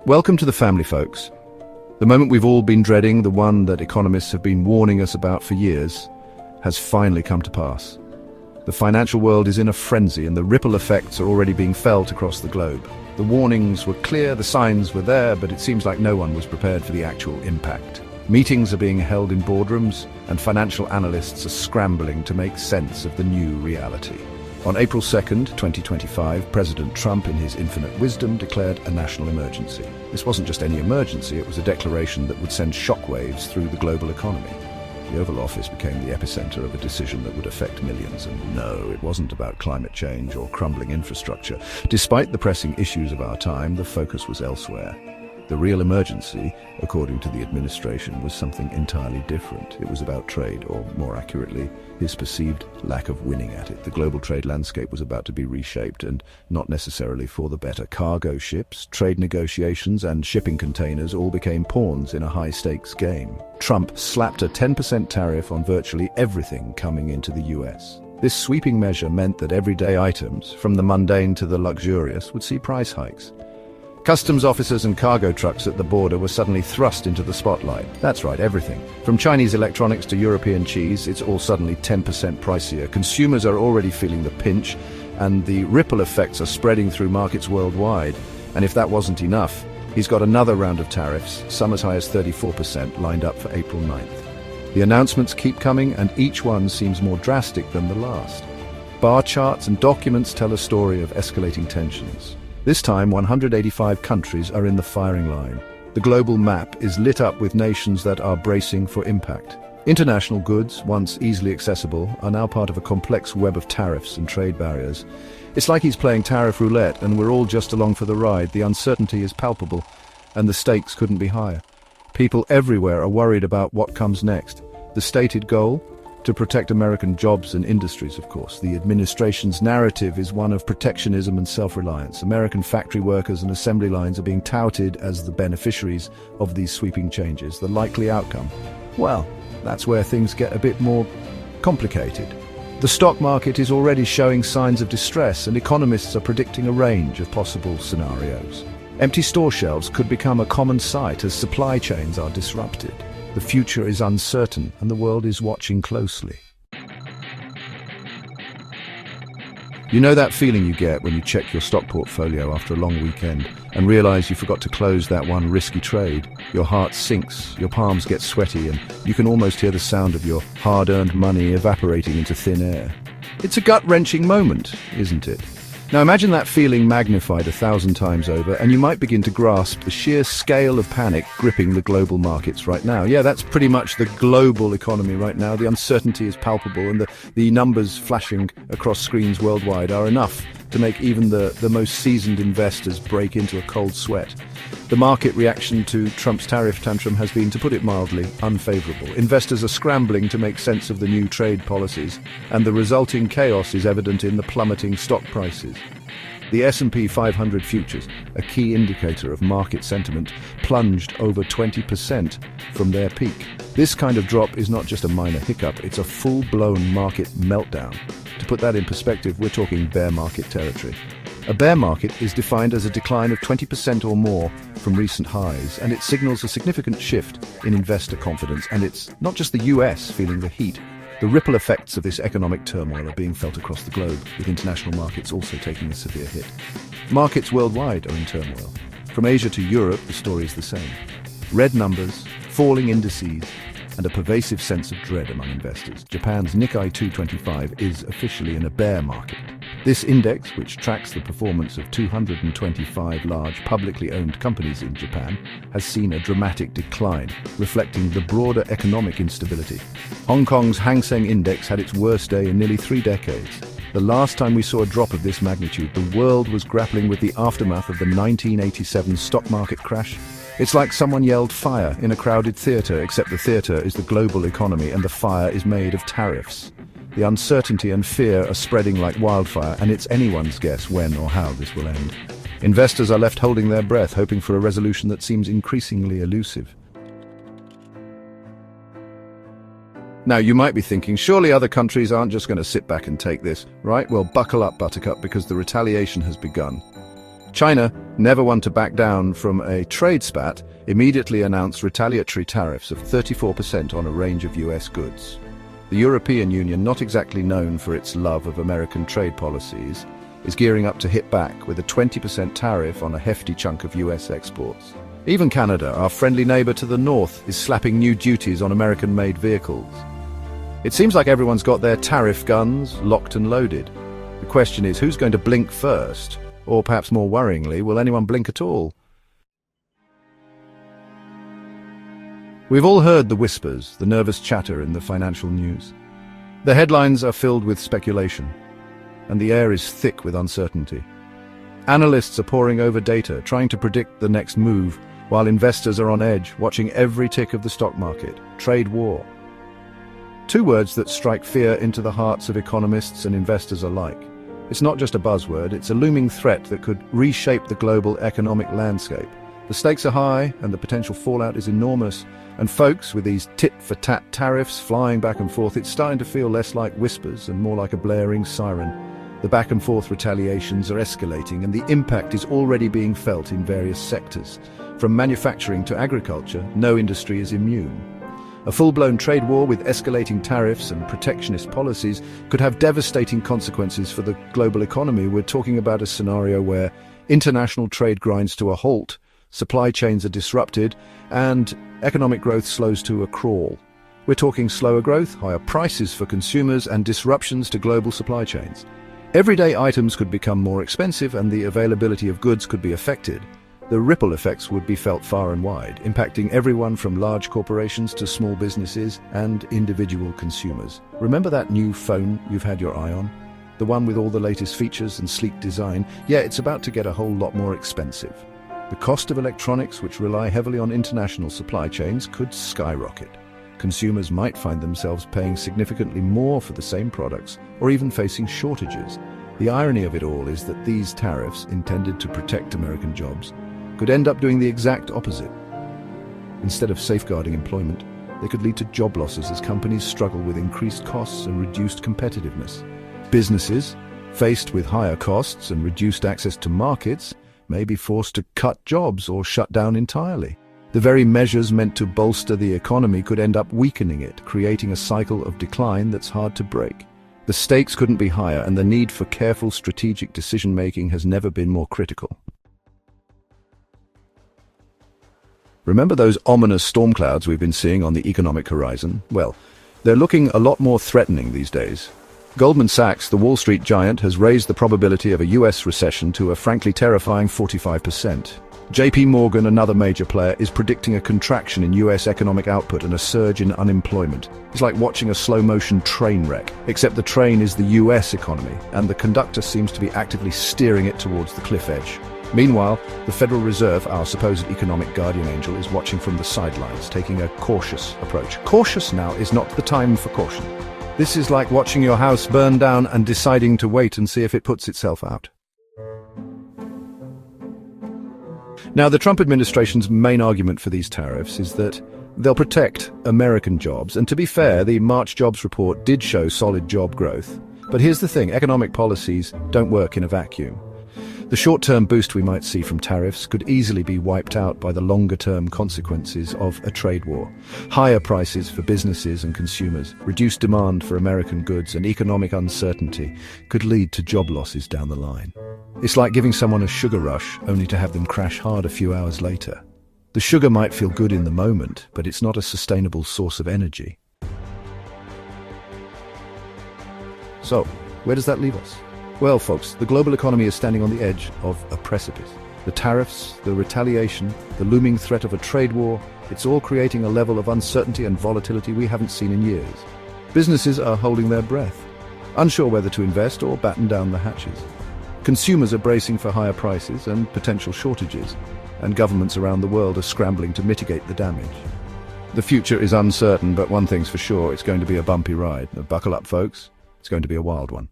Welcome to the family, folks. The moment we've all been dreading, the one that economists have been warning us about for years, has finally come to pass. The financial world is in a frenzy and the ripple effects are already being felt across the globe. The warnings were clear, the signs were there, but it seems like no one was prepared for the actual impact. Meetings are being held in boardrooms, and financial analysts are scrambling to make sense of the new reality. On April 2nd, 2025, President Trump, in his infinite wisdom, declared a national emergency. This wasn't just any emergency, it was a declaration that would send shockwaves through the global economy. The Oval Office became the epicenter of a decision that would affect millions, and no, it wasn't about climate change or crumbling infrastructure. Despite the pressing issues of our time, the focus was elsewhere. The real emergency, according to the administration, was something entirely different. It was about trade, or more accurately, his perceived lack of winning at it. The global trade landscape was about to be reshaped, and not necessarily for the better. Cargo ships, trade negotiations, and shipping containers all became pawns in a high-stakes game. Trump slapped a 10% tariff on virtually everything coming into the US. This sweeping measure meant that everyday items, from the mundane to the luxurious, would see price hikes. Customs officers and cargo trucks at the border were suddenly thrust into the spotlight. That's right, everything. From Chinese electronics to European cheese, it's all suddenly 10% pricier. Consumers are already feeling the pinch, and the ripple effects are spreading through markets worldwide. And if that wasn't enough, he's got another round of tariffs, some as high as 34%, lined up for April 9th. The announcements keep coming, and each one seems more drastic than the last. Bar charts and documents tell a story of escalating tensions. This time, 185 countries are in the firing line. The global map is lit up with nations that are bracing for impact. International goods, once easily accessible, are now part of a complex web of tariffs and trade barriers. It's like he's playing tariff roulette and we're all just along for the ride. The uncertainty is palpable, and the stakes couldn't be higher. People everywhere are worried about what comes next. The stated goal? To protect American jobs and industries, of course. The administration's narrative is one of protectionism and self-reliance. American factory workers and assembly lines are being touted as the beneficiaries of these sweeping changes. The likely outcome? Well, that's where things get a bit more complicated. The stock market is already showing signs of distress, and economists are predicting a range of possible scenarios. Empty store shelves could become a common sight as supply chains are disrupted. The future is uncertain, and the world is watching closely. You know that feeling you get when you check your stock portfolio after a long weekend and realize you forgot to close that one risky trade? Your heart sinks, your palms get sweaty, and you can almost hear the sound of your hard-earned money evaporating into thin air. It's a gut-wrenching moment, isn't it? Now imagine that feeling magnified 1,000 times over, and you might begin to grasp the sheer scale of panic gripping the global markets right now. Yeah, that's pretty much the global economy right now. The uncertainty is palpable, and the numbers flashing across screens worldwide are enough to make even the most seasoned investors break into a cold sweat. The market reaction to Trump's tariff tantrum has been, to put it mildly, unfavorable. Investors are scrambling to make sense of the new trade policies, and the resulting chaos is evident in the plummeting stock prices. The S&P 500 futures, a key indicator of market sentiment, plunged over 20% from their peak. This kind of drop is not just a minor hiccup, it's a full-blown market meltdown. To put that in perspective, we're talking bear market territory. A bear market is defined as a decline of 20% or more from recent highs, and it signals a significant shift in investor confidence. And it's not just the US feeling the heat. The ripple effects of this economic turmoil are being felt across the globe, with international markets also taking a severe hit. Markets worldwide are in turmoil. From Asia to Europe, the story is the same. Red numbers, falling indices, and a pervasive sense of dread among investors. Japan's Nikkei 225 is officially in a bear market. This index, which tracks the performance of 225 large publicly owned companies in Japan, has seen a dramatic decline, reflecting the broader economic instability. Hong Kong's Hang Seng Index had its worst day in nearly 3 decades. The last time we saw a drop of this magnitude, the world was grappling with the aftermath of the 1987 stock market crash. It's like someone yelled fire in a crowded theatre, except the theatre is the global economy and the fire is made of tariffs. The uncertainty and fear are spreading like wildfire, and it's anyone's guess when or how this will end. Investors are left holding their breath, hoping for a resolution that seems increasingly elusive. Now, you might be thinking, surely other countries aren't just going to sit back and take this, right? Well, buckle up, Buttercup, because the retaliation has begun. China, never one to back down from a trade spat, immediately announced retaliatory tariffs of 34% on a range of US goods. The European Union, not exactly known for its love of American trade policies, is gearing up to hit back with a 20% tariff on a hefty chunk of US exports. Even Canada, our friendly neighbor to the north, is slapping new duties on American-made vehicles. It seems like everyone's got their tariff guns locked and loaded. The question is, who's going to blink first? Or perhaps more worryingly, will anyone blink at all? We've all heard the whispers, the nervous chatter in the financial news. The headlines are filled with speculation, and the air is thick with uncertainty. Analysts are poring over data, trying to predict the next move, while investors are on edge, watching every tick of the stock market. Trade war. Two words that strike fear into the hearts of economists and investors alike. It's not just a buzzword, it's a looming threat that could reshape the global economic landscape. The stakes are high and the potential fallout is enormous, and folks, with these tit-for-tat tariffs flying back and forth, it's starting to feel less like whispers and more like a blaring siren. The back-and-forth retaliations are escalating, and the impact is already being felt in various sectors. From manufacturing to agriculture, no industry is immune. A full-blown trade war with escalating tariffs and protectionist policies could have devastating consequences for the global economy. We're talking about a scenario where international trade grinds to a halt, supply chains are disrupted, and economic growth slows to a crawl. We're talking slower growth, higher prices for consumers, and disruptions to global supply chains. Everyday items could become more expensive and the availability of goods could be affected. The ripple effects would be felt far and wide, impacting everyone from large corporations to small businesses and individual consumers. Remember that new phone you've had your eye on? The one with all the latest features and sleek design? Yeah, it's about to get a whole lot more expensive. The cost of electronics, which rely heavily on international supply chains, could skyrocket. Consumers might find themselves paying significantly more for the same products, or even facing shortages. The irony of it all is that these tariffs, intended to protect American jobs, could end up doing the exact opposite. Instead of safeguarding employment, they could lead to job losses as companies struggle with increased costs and reduced competitiveness. Businesses, faced with higher costs and reduced access to markets, may be forced to cut jobs or shut down entirely. The very measures meant to bolster the economy could end up weakening it, creating a cycle of decline that's hard to break. The stakes couldn't be higher, and the need for careful strategic decision-making has never been more critical. Remember those ominous storm clouds we've been seeing on the economic horizon? Well, they're looking a lot more threatening these days. Goldman Sachs, the Wall Street giant, has raised the probability of a US recession to a frankly terrifying 45%. JP Morgan, another major player, is predicting a contraction in US economic output and a surge in unemployment. It's like watching a slow-motion train wreck, except the train is the US economy, and the conductor seems to be actively steering it towards the cliff edge. Meanwhile, the Federal Reserve, our supposed economic guardian angel, is watching from the sidelines, taking a cautious approach. Cautious now is not the time for caution. This is like watching your house burn down and deciding to wait and see if it puts itself out. Now, the Trump administration's main argument for these tariffs is that they'll protect American jobs, and to be fair, the March jobs report did show solid job growth. But here's the thing, economic policies don't work in a vacuum. The short-term boost we might see from tariffs could easily be wiped out by the longer-term consequences of a trade war. Higher prices for businesses and consumers, reduced demand for American goods, and economic uncertainty could lead to job losses down the line. It's like giving someone a sugar rush only to have them crash hard a few hours later. The sugar might feel good in the moment, but it's not a sustainable source of energy. So, where does that leave us? Well, folks, the global economy is standing on the edge of a precipice. The tariffs, the retaliation, the looming threat of a trade war, it's all creating a level of uncertainty and volatility we haven't seen in years. Businesses are holding their breath, unsure whether to invest or batten down the hatches. Consumers are bracing for higher prices and potential shortages, and governments around the world are scrambling to mitigate the damage. The future is uncertain, but one thing's for sure, it's going to be a bumpy ride. Now, buckle up, folks. It's going to be a wild one.